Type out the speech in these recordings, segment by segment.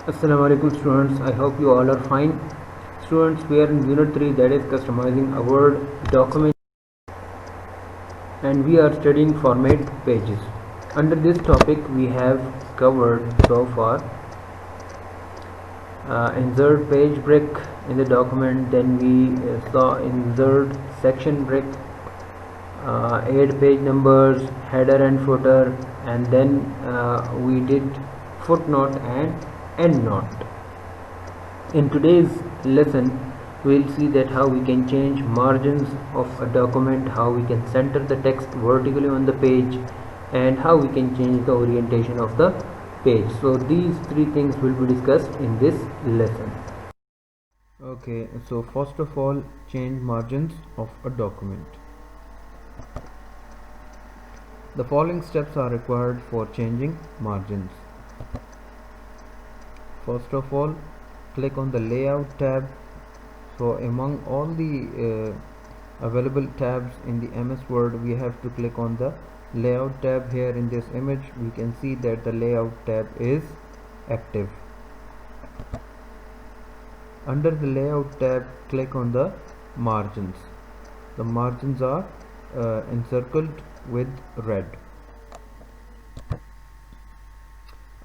Assalamu alaikum students, I hope you all are fine. Students, we are in unit 3, that is customizing a Word document, and we are studying format pages. Under this topic we have covered so far insert page break in the document, then we saw insert section break, add page numbers, header and footer, and then we did footnote and endnote. In today's lesson we will see that how we can change margins of a document, how we can center the text vertically on the page, and how we can change the orientation of the page. So these three things will be discussed in this lesson. Okay, so first of all, change margins of a document. The following steps are required for changing margins. First of all, click on the layout tab. So among all the available tabs in the MS Word, we have to click on the layout tab. Here in this image we can see that the layout tab is active. Under the layout tab, click on the margins. The margins are encircled with red.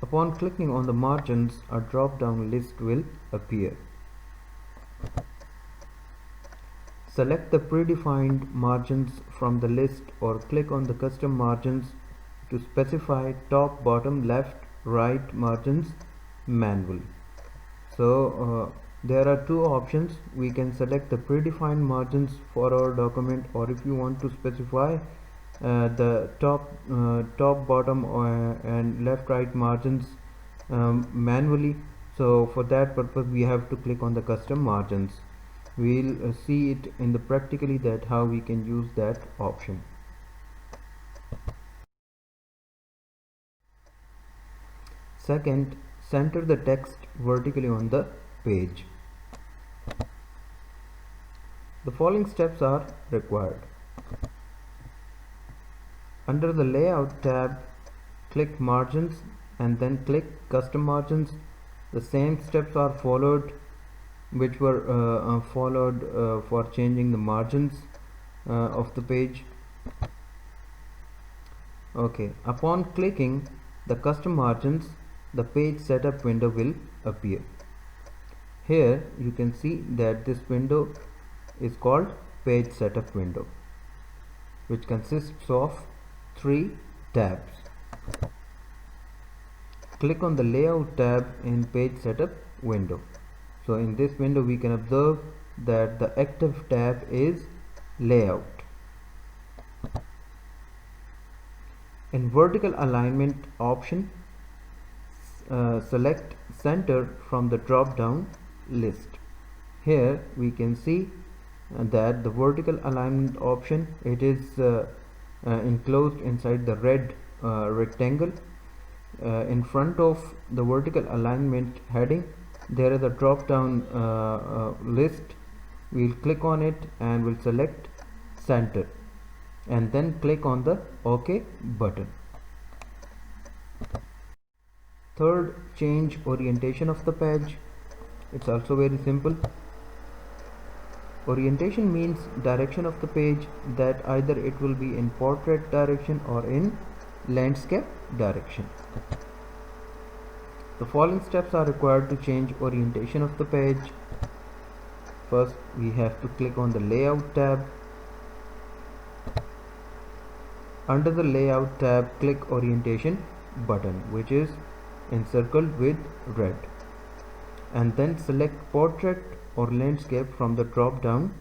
Upon clicking on the margins, a drop down list will appear. Select the predefined margins from the list or click on the custom margins to specify top, bottom, left, right margins manually. So there are two options. We can select the predefined margins for our document, or if you want to specify the top, bottom and left, right margins manually. So for that purpose we have to click on the custom margins. We'll see it in the practically that how we can use that option. Second, center the text vertically on the page. The following steps are required. Under the layout tab, click margins and then click custom margins. The same steps are followed which were followed for changing the margins of the page. Okay, upon clicking the custom margins, the page setup window will appear. Here you can see that this window is called page setup window, which consists of 3 tabs. Click on the layout tab in page setup window. So in this window we can observe that the active tab is layout. In vertical alignment option, select center from the drop down list. Here we can see that the vertical alignment option, it is enclosed inside the red rectangle. In front of the vertical alignment heading there is a drop down list. We'll click on it and we'll select center and then click on the OK button. Third, change orientation of the page. It's also very simple. Orientation means direction of the page, that either it will be in portrait direction or in landscape direction. The following steps are required to change orientation of the page. First, we have to click on the layout tab. Under the layout tab, click orientation button, which is encircled with red, and then select portrait or landscape from the drop down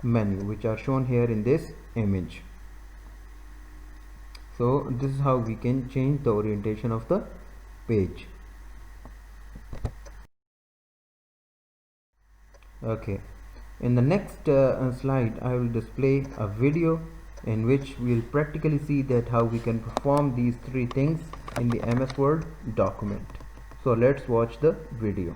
menu, which are shown here in this image. So this is how we can change the orientation of the page. Okay, in the next slide I will display a video in which we will practically see that how we can perform these 3 things in the MS Word document. So let's watch the video.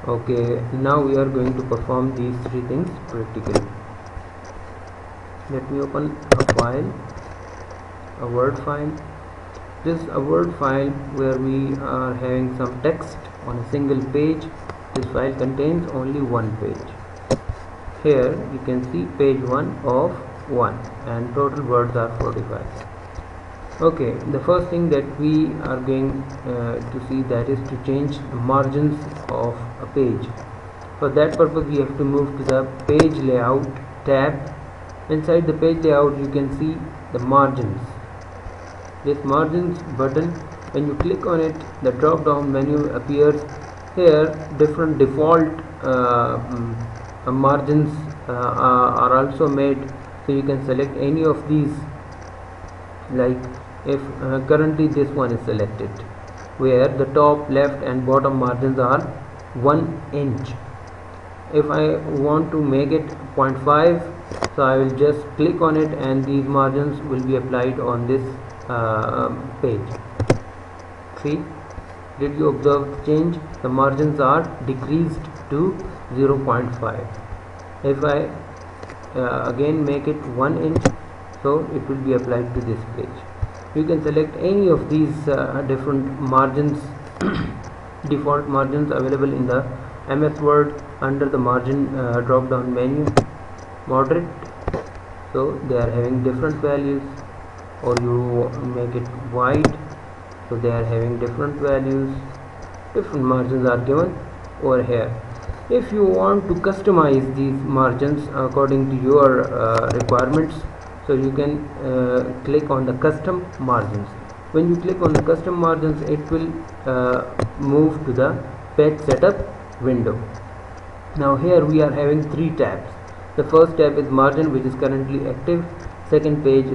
Okay, now we are going to perform these 3 things practically. Let me open a file, a Word file. this is a Word file where we are having some text on a single page. This file contains only one page. Here you can see page 1 of 1 and total words are 45. Okay, the first thing that we are going to see, that is to change the margins of a page. For that purpose we have to move to the page layout tab. Inside the page layout you can see the margins. This margins button, when you click on it, the drop down menu appears. Here different default margins are also made, so you can select any of these. Like if currently this one is selected, where the top, left and bottom margins are 1 inch. If I want to make it 0.5, so I will just click on it and these margins will be applied on this page. See, did you observe the change? The margins are decreased to 0.5. If I again make it 1 inch, so it will be applied to this page. You can select any of these different margins default margins available in the MS Word under the margin drop down menu. Moderate, so they are having different values, or you make it wide, so they are having different values. Different margins are given over here. If you want to customize these margins according to your requirements, so you can click on the custom margins. When you click on the custom margins, it will move to the page setup window. Now here we are having 3 tabs. The first tab is margin, which is currently active. Second page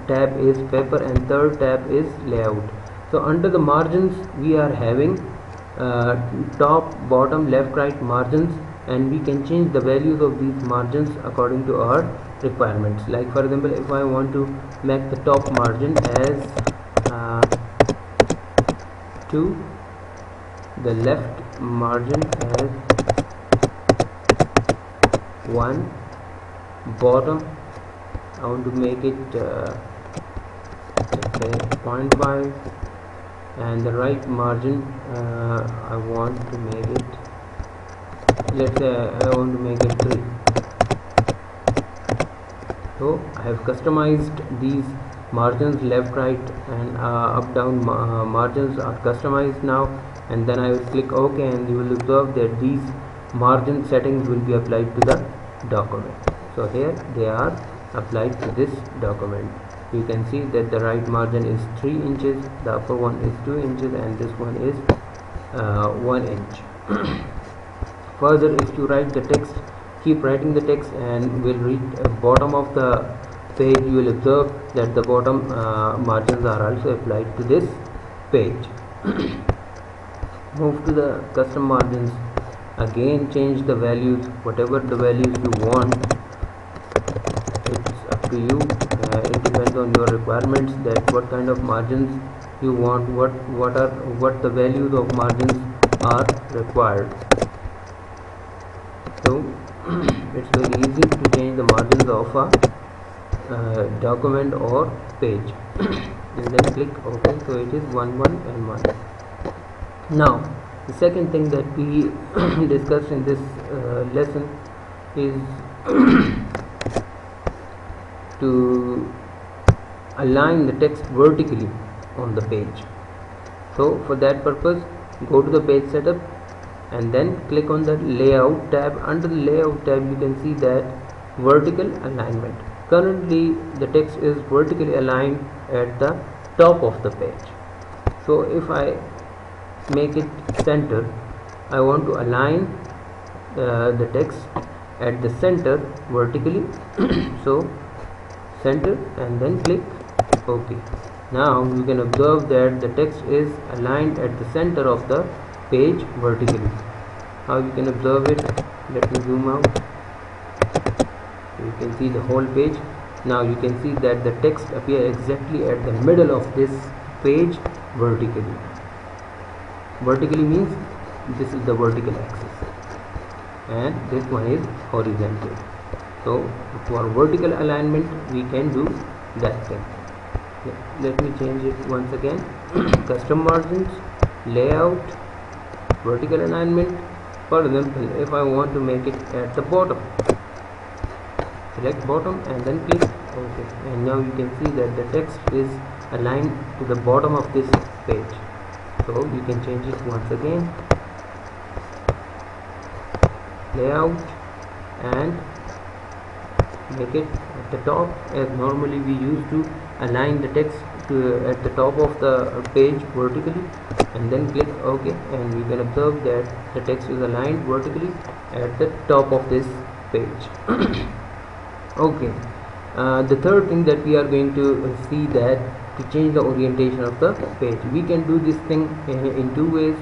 tab is paper, and third tab is layout. So under the margins we are having top, bottom, left, right margins, and we can change the values of these margins according to our requirements. Like for example, if I want to make the top margin as 2, the left margin as 1, bottom I want to make it let's say 0.5, and the right margin I want to make it, let's say I want to make it 3. So I have customized these margins. Left, right and up down margins are customized now, and then I will click OK, and you will observe that these margin settings will be applied to the document. So here they are applied to this document. You can see that the right margin is 3 inches, the upper one is 2 inches, and this one is 1 inch. Further, if you write the text, keep writing the text, and will reach bottom of the page, you will observe that the bottom margins are also applied to this page. Move to the custom margins. Again change the values, whatever the values you want. It's up to you. It depends on your requirements, that what kind of margins you want, what the values of margins are required. So it's very easy to change the margins of a document or page. And then click OK. So it is 1, 1 and 1. Now the second thing that we discussed in this lesson is to align the text vertically on the page. So for that purpose, go to the page setup and then click on the layout tab. Under the layout tab you can see that vertical alignment. Currently the text is vertically aligned at the top of the page. So if I make it center, I want to align the text at the center vertically. So center and then click OK. Now you can observe that the text is aligned at the center of the page vertically. How you can observe it? Let me zoom out. You can see the whole page. Now you can see that the text appears exactly at the middle of this page vertically. Vertically means this is the vertical axis and this one is horizontal. So for vertical alignment we can do that thing. let me change it once again. Custom margins, layout, vertical alignment. For example, if I want to make it at the bottom, select bottom and then click OK, and now you can see that the text is aligned to the bottom of this page. So you can change it once again, layout, and make it at the top, as normally we used to align the text at the top of the page vertically, and then click OK, and you can observe that the text is aligned vertically at the top of this page. Okay, the third thing that we are going to see, that to change the orientation of the page, we can do this thing in two ways.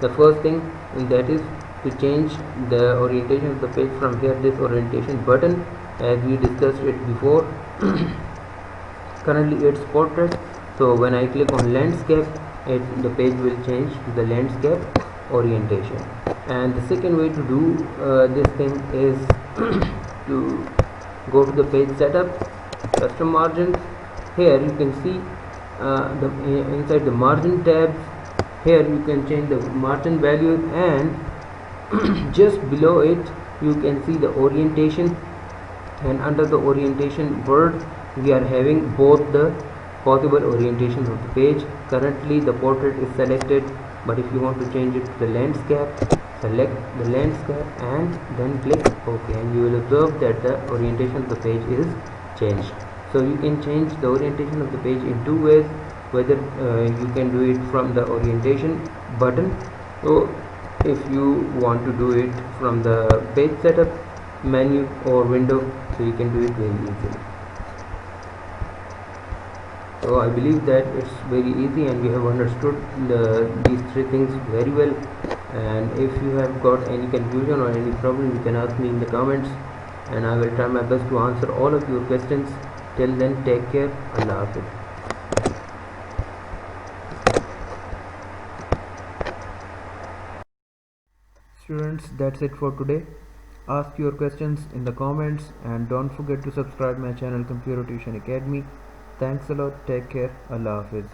The first thing, that is to change the orientation of the page from here, this orientation button, as we discussed it before. Currently it's portrait, so when I click on landscape, the page will change to the landscape orientation. And the second way to do this thing is to go to the page setup, custom margins. Here you can see inside the margin tabs, here you can change the margin values, and just below it you can see the orientation, and under the orientation word we are having both the possible orientations of the page. Currently the portrait is selected, but if you want to change it to the landscape, select the landscape and then click OK, and you will observe that the orientation of the page is changed. So you can change the orientation of the page in two ways, whether you can do it from the orientation button, or if you want to do it from the page setup menu or window, so you can do it very easily. So I believe that it's very easy and we have understood these three things very well. And if you have got any confusion or any problem, you can ask me in the comments, and I will try my best to answer all of your questions. Till then, take care. Allah Hafiz. Students, that's it for today. Ask your questions in the comments, and don't forget to subscribe my channel Computer Tuition Academy. Thanks a lot. Take care. Allah Hafiz.